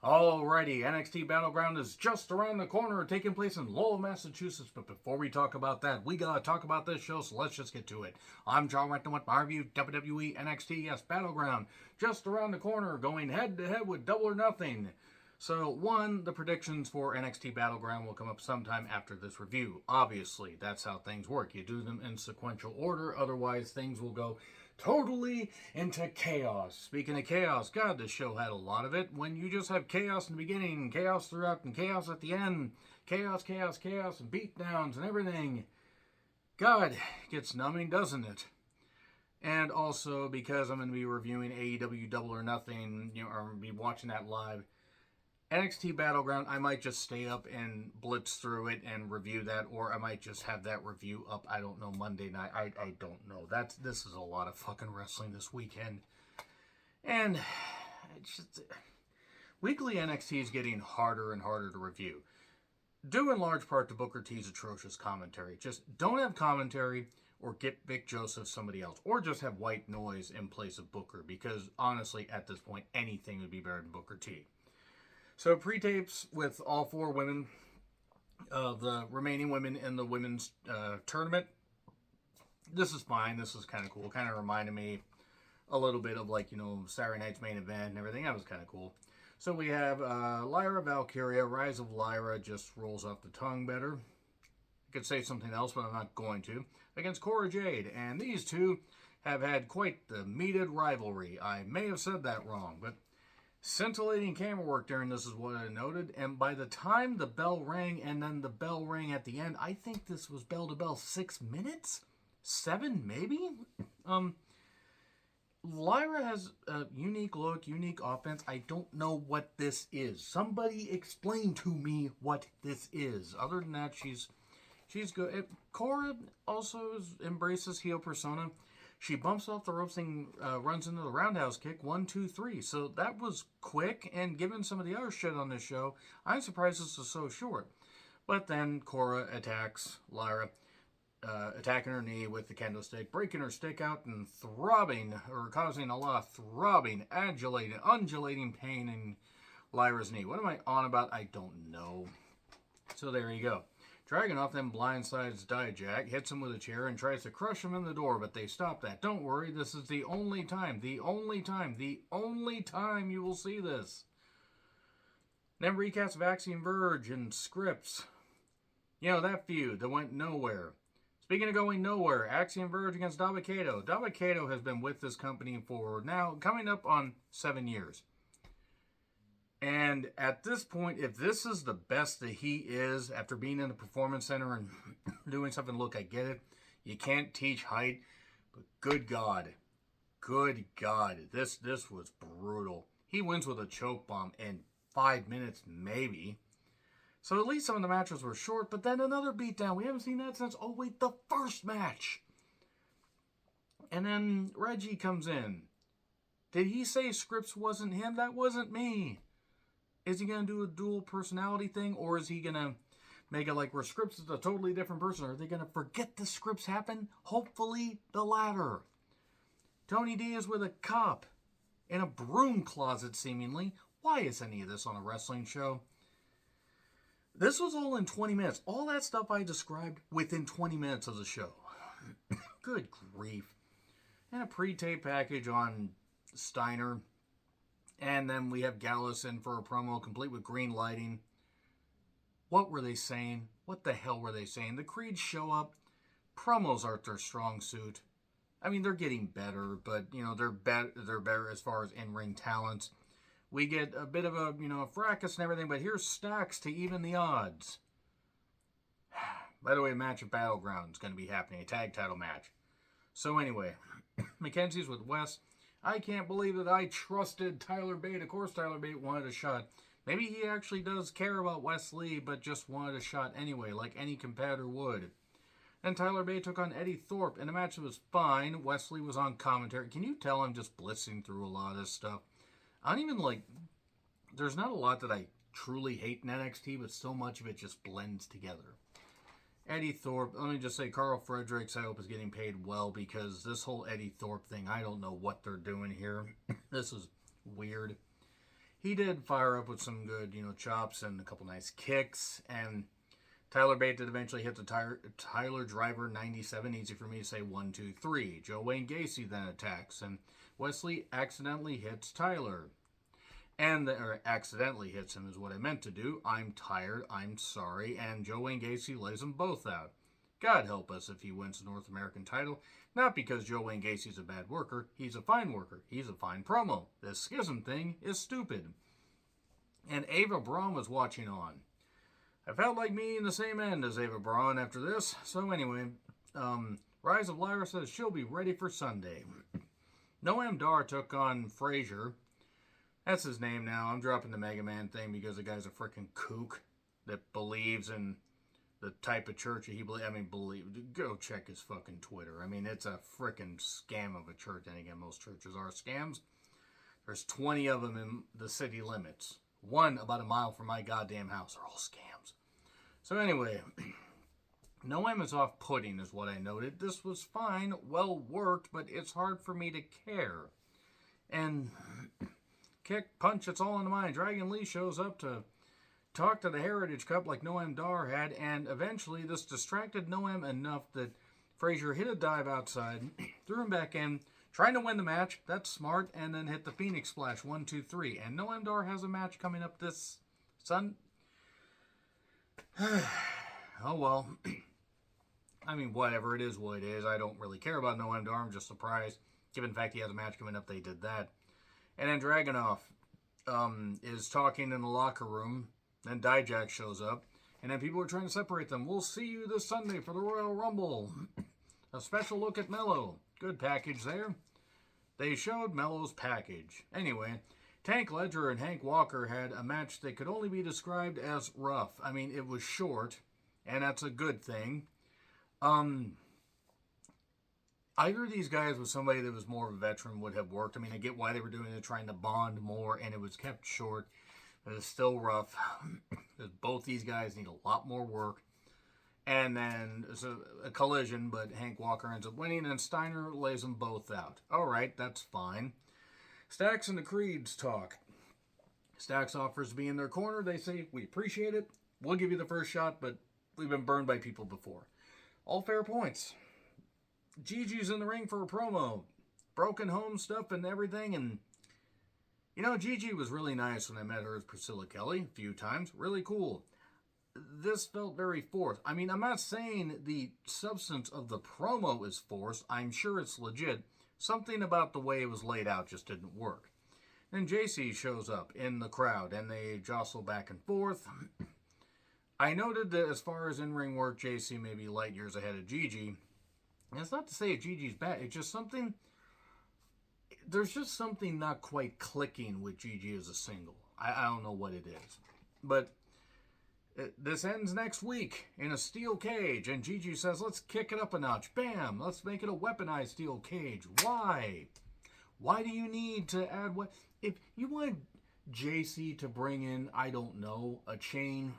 Alrighty, NXT Battleground is just around the corner, taking place in Lowell, Massachusetts. But before we talk about that, we gotta talk about this show, so let's just get to it. I'm John Renton with my review, WWE NXT, yes, Battleground, just around the corner, going head to head with Double or Nothing. So, the predictions for NXT Battleground will come up sometime after this review. Obviously, that's how things work. You do them in sequential order, otherwise things will go totally into chaos. Speaking of chaos, God, this show had a lot of it. When you just have chaos in the beginning, chaos throughout, and chaos at the end, chaos, and beatdowns and everything. God, it gets numbing, doesn't it? And also, because I'm going to be reviewing AEW Double or Nothing, or be watching that live, NXT Battleground, I might just stay up and blitz through it and review that, or I might just have that review up, I don't know, Monday night. I don't know. This is a lot of fucking wrestling this weekend. And it's just, weekly NXT is getting harder and harder to review. Due in large part to Booker T's atrocious commentary. Just don't have commentary or get Vic Joseph somebody else. Or just have white noise in place of Booker, because honestly, at this point, anything would be better than Booker T. So pre-tapes with all four women, the remaining women in the women's tournament. This is fine. This is kind of cool. Kind of reminded me a little bit of Saturday night's main event and everything. That was kind of cool. So we have Lyra Valkyria. Rise of Lyra just rolls off the tongue better. I could say something else, but I'm not going to. Against Cora Jade. And these two have had quite the meated rivalry. I may have said that wrong, but scintillating camera work during this is what I noted, and by the time the bell rang and then the bell rang at the end, I think this was bell to bell 6 minutes? 7 maybe? Lyra has a unique look, unique offense. I don't know what this is. Somebody explain to me what this is. Other than that, she's good. Cora also embraces heel persona. She bumps off the ropes and runs into the roundhouse kick. 1, 2, 3. So that was quick, and given some of the other shit on this show, I'm surprised this is so short. But then Cora attacks Lyra, attacking her knee with the kendo stick, breaking her stick out and causing a lot of throbbing, undulating pain in Lyra's knee. What am I on about? I don't know. So there you go. Dragunov then blindsides Dijak, hits him with a chair, and tries to crush him in the door, but they stop that. Don't worry, this is the only time you will see this. Then recaps of Axiom Verge and Scripps. That feud that went nowhere. Speaking of going nowhere, Axiom Verge against Dabba-Kato. Dabba-Kato has been with this company for now coming up on 7 years. And at this point, if this is the best that he is after being in the Performance Center and doing something, look, I get it. You can't teach height, but good God, this was brutal. He wins with a choke bomb in 5 minutes, maybe. So at least some of the matches were short, but then another beatdown. We haven't seen that since, the first match. And then Reggie comes in. Did he say Scripps wasn't him? That wasn't me. Is he going to do a dual personality thing, or is he going to make it like where Scripps is a totally different person? Or are they going to forget the Scripps happened? Hopefully the latter. Tony D is with a cop in a broom closet, seemingly. Why is any of this on a wrestling show? This was all in 20 minutes. All that stuff I described within 20 minutes of the show. Good grief. And a pre-tape package on Steiner. And then we have Gallus in for a promo, complete with green lighting. What were they saying? What the hell were they saying? The Creeds show up. Promos aren't their strong suit. I mean, they're getting better, but, they're better as far as in-ring talents. We get a bit of a, fracas and everything, but here's stacks to even the odds. By the way, a match of Battleground is going to be happening, a tag title match. So anyway, Mackenzie's with Wes. I can't believe that I trusted Tyler Bate. Of course Tyler Bate wanted a shot. Maybe he actually does care about Wes Lee, but just wanted a shot anyway, like any competitor would. Then Tyler Bate took on Eddie Thorpe, and the match was fine. Wesley was on commentary. Can you tell I'm just blitzing through a lot of this stuff? I don't even there's not a lot that I truly hate in NXT, but so much of it just blends together. Eddie Thorpe, let me just say, Carl Fredericks, I hope, is getting paid well, because this whole Eddie Thorpe thing, I don't know what they're doing here. This is weird. he did fire up with some good, chops and a couple nice kicks. And Tyler Bate did eventually hit the Tyler Driver 97. Easy for me to say 1, 2, 3. Joe Wayne Gacy then attacks, and Wesley accidentally hits Tyler. Or accidentally hits him is what I meant to do. I'm tired, I'm sorry, and Joe Wayne Gacy lays them both out. God help us if he wins the North American title. Not because Joe Wayne Gacy's a bad worker. He's a fine worker. He's a fine promo. This schism thing is stupid. And Ava Braun was watching on. I felt like me in the same end as Ava Braun after this. So anyway, Rise of Lyra says she'll be ready for Sunday. Noam Dar took on Frazier. That's his name now. I'm dropping the Mega Man thing because the guy's a freaking kook that believes in the type of church he believes. Go check his fucking Twitter. It's a freaking scam of a church. And again, most churches are scams. There's 20 of them in the city limits. One about a mile from my goddamn house. They're all scams. So anyway, Noam is off-putting is what I noted. This was fine, well worked, but it's hard for me to care. And kick, punch, it's all in the mind. Dragon Lee shows up to talk to the Heritage Cup like Noam Dar had, and eventually this distracted Noam enough that Frazier hit a dive outside, threw him back in, trying to win the match. That's smart, and then hit the Phoenix Splash 1, 2, 3. And Noam Dar has a match coming up this Sunday. Oh well. Whatever, it is what it is. I don't really care about Noam Dar. I'm just surprised, given the fact he has a match coming up, they did that. And then Dragunov is talking in the locker room. Then Dijak shows up. And then people are trying to separate them. We'll see you this Sunday for the Royal Rumble. A special look at Mello. Good package there. They showed Mello's package. Anyway, Tank Ledger and Hank Walker had a match that could only be described as rough. It was short, and that's a good thing. Either of these guys with somebody that was more of a veteran would have worked. I get why they were doing it, trying to bond more, and it was kept short. But it's still rough. Both these guys need a lot more work. And then it's a collision, but Hank Walker ends up winning, and Steiner lays them both out. All right, that's fine. Stax and the Creeds talk. Stax offers to be in their corner. They say, we appreciate it. We'll give you the first shot, but we've been burned by people before. All fair points. Gigi's in the ring for a promo. Broken home stuff and everything. And, Gigi was really nice when I met her as Priscilla Kelly a few times. Really cool. This felt very forced. I'm not saying the substance of the promo is forced. I'm sure it's legit. Something about the way it was laid out just didn't work. Then JC shows up in the crowd, and they jostle back and forth. I noted that as far as in-ring work, JC may be light years ahead of Gigi. And it's not to say Gigi's bad. It's just something... There's just something not quite clicking with Gigi as a single. I don't know what it is. But this ends next week in a steel cage. And Gigi says, let's kick it up a notch. Bam! Let's make it a weaponized steel cage. Why? Why do you need to add what? If you want JC to bring in, I don't know, a chain,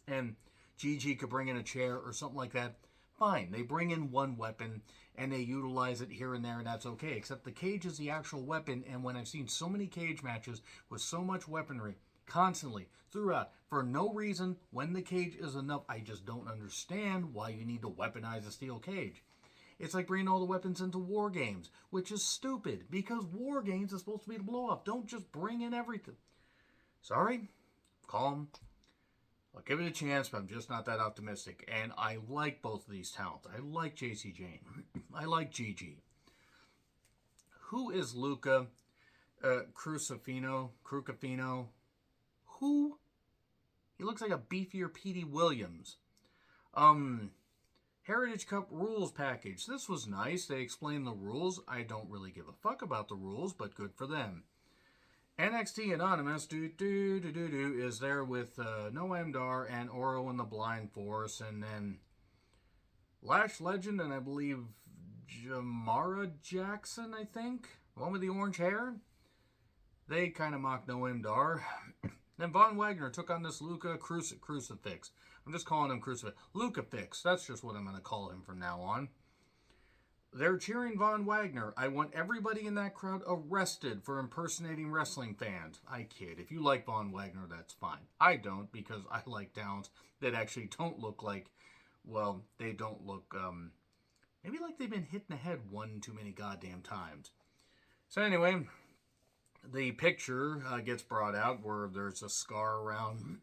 and Gigi could bring in a chair or something like that, fine. They bring in one weapon and they utilize it here and there, and that's okay. Except the cage is the actual weapon, and when I've seen so many cage matches with so much weaponry, constantly, throughout, for no reason, when the cage is enough, I just don't understand why you need to weaponize a steel cage. It's like bringing all the weapons into War Games, which is stupid, because War Games is supposed to be the blow-off. Don't just bring in everything. Sorry, calm. I'll give it a chance, but I'm just not that optimistic. And I like both of these talents. I like JC Jane. I like Gigi. Who is Luca Crucifino? Who? He looks like a beefier Petey Williams. Heritage Cup rules package. This was nice. They explained the rules. I don't really give a fuck about the rules, but good for them. NXT Anonymous is there with Noam Dar and Oro and the Blind Force, and then Lash Legend and I believe Jamara Jackson, I think, the one with the orange hair. They kind of mocked Noam Dar. Then Von Wagner took on this Luca Crucifix. I'm just calling him Crucifix. Luca Fix. That's just what I'm going to call him from now on. They're cheering Von Wagner. I want everybody in that crowd arrested for impersonating wrestling fans. I kid. If you like Von Wagner, that's fine. I don't, because I like Downs that actually don't look like, well, they don't look, maybe like they've been hit in the head one too many goddamn times. So anyway, the picture gets brought out where there's a scar around,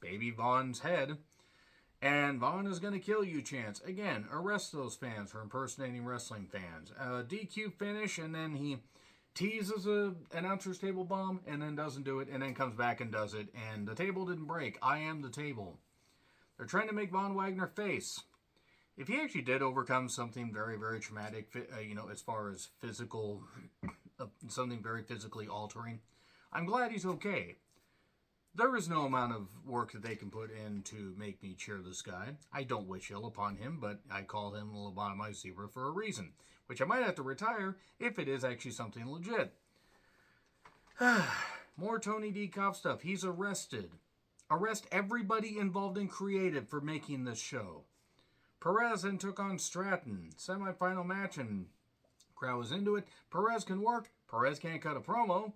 baby Von's head. And Vaughn is going to kill you chance. Again, arrest those fans for impersonating wrestling fans. DQ finish, and then he teases a announcer's table bomb, and then doesn't do it, and then comes back and does it. And the table didn't break. I am the table. They're trying to make Von Wagner face. If he actually did overcome something very, very traumatic, as far as physical, something very physically altering, I'm glad he's okay. There is no amount of work that they can put in to make me cheer this guy. I don't wish ill upon him, but I call him the lobotomized zebra for a reason, which I might have to retire if it is actually something legit. More Tony D. Cobb stuff. He's arrested. Arrest everybody involved in creative for making this show. Perez then took on Stratton. Semi-final match, and crowd was into it. Perez can work. Perez can't cut a promo.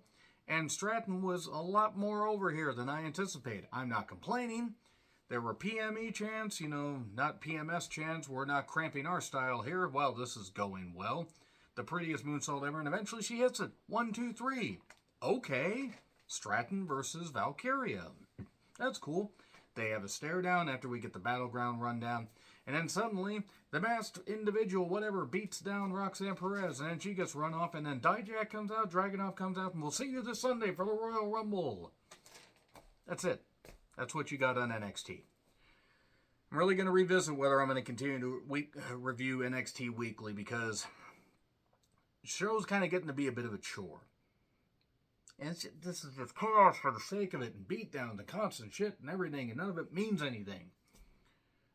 And Stratton was a lot more over here than I anticipated. I'm not complaining. There were PME chants, not PMS chants. We're not cramping our style here. Well, this is going well. The prettiest moonsault ever, and eventually she hits it. 1, 2, 3. Okay. Stratton versus Valkyria. That's cool. They have a stare down after we get the battleground rundown. And then suddenly, the masked individual, whatever, beats down Roxanne Perez. And then she gets run off. And then Dijak comes out, Dragunov comes out. And we'll see you this Sunday for the Royal Rumble. That's it. That's what you got on NXT. I'm really going to revisit whether I'm going to continue to review NXT weekly, because the show's kind of getting to be a bit of a chore. And this is just chaos for the sake of it, and beatdowns and constant shit and everything, and none of it means anything.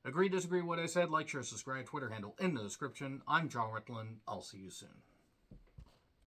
Agree, disagree with what I said? Like, share, subscribe, Twitter handle in the description. I'm John Ritlin. I'll see you soon.